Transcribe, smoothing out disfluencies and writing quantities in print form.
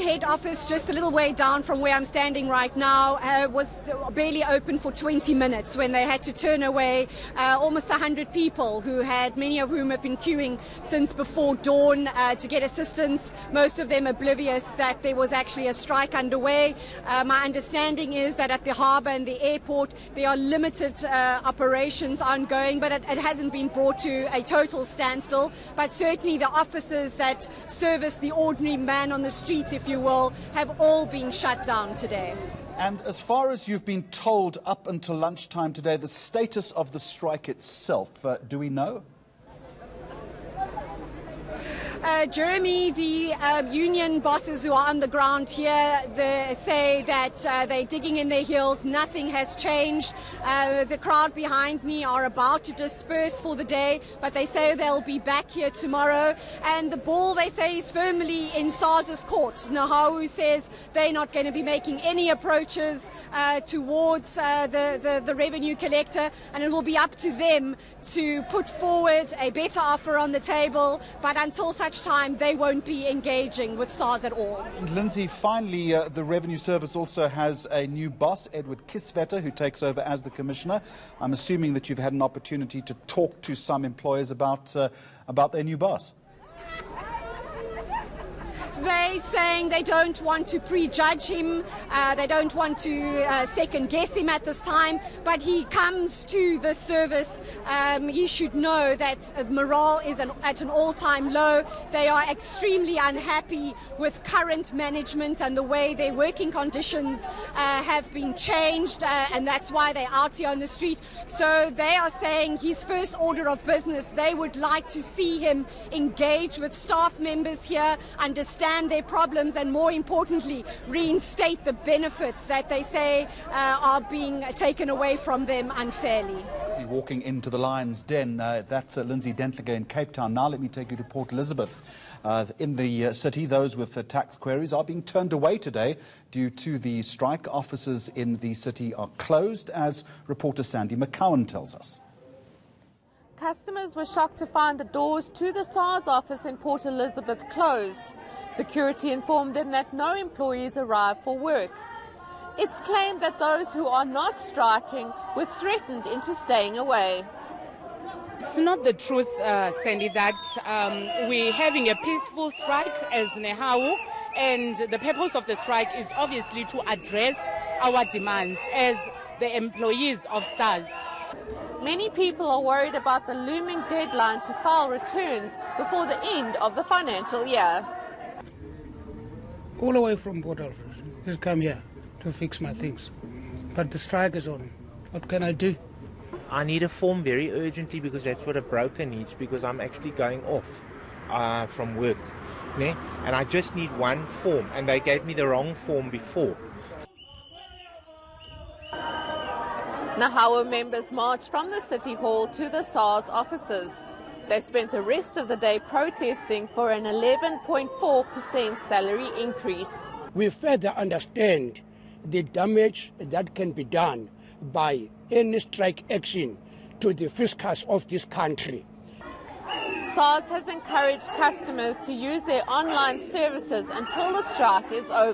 head office, just a little way down from where I'm standing right now, was barely open for 20 minutes when they had to turn away almost 100 people who had, many of whom have been queuing since before dawn to get assistance, most of them oblivious that there was actually a strike underway. My understanding is that at the harbour and the airport there are limited operations ongoing, but it hasn't been brought to a total standstill. But certainly the offices that service the ordinary man on the street, if you will, have all been shut down today. And as far as you've been told up until lunchtime today, the status of the strike itself, do we know? Jeremy, the union bosses who are on the ground here, they say that they're digging in their heels. Nothing has changed. The crowd behind me are about to disperse for the day, but they say they'll be back here tomorrow. And the ball, they say, is firmly in Sars' court. Nahawu says they're not going to be making any approaches towards the revenue collector, and it will be up to them to put forward a better offer on the table. But until such time, they won't be engaging with SARS at all. And Lindsay, finally, the Revenue Service also has a new boss, Edward Kisvetter, who takes over as the Commissioner. I'm assuming that you've had an opportunity to talk to some employers about their new boss. They're saying they don't want to prejudge him, they don't want to second guess him at this time, but he comes to the service. He should know that morale is at an all-time low. They are extremely unhappy with current management and the way their working conditions have been changed, and that's why they're out here on the street. So they are saying his first order of business, they would like to see him engage with staff members here, understand their problems, and more importantly reinstate the benefits that they say are being taken away from them unfairly. Walking into the Lion's Den, that's Lindsay Dentlinger in Cape Town. Now let me take you to Port Elizabeth. In the city, those with tax queries are being turned away today due to the strike. Offices in the city are closed, as reporter Sandy McCowan tells us. Customers were shocked to find the doors to the SARS office in Port Elizabeth closed. Security informed them that no employees arrived for work. It's claimed that those who are not striking were threatened into staying away. It's not the truth, Sandy, that we're having a peaceful strike as Nehawu, and the purpose of the strike is obviously to address our demands as the employees of SARS. Many people are worried about the looming deadline to file returns before the end of the financial year. All the way from Port Elizabeth, just come here to fix my things. But the strike is on. What can I do? I need a form very urgently because that's what a broker needs, because I'm actually going off from work. And I just need one form, and they gave me the wrong form before. Nahawu members marched from the City Hall to the SARS offices. They spent the rest of the day protesting for an 11.4% salary increase. We further understand the damage that can be done by any strike action to the fiscus of this country. SARS has encouraged customers to use their online services until the strike is over.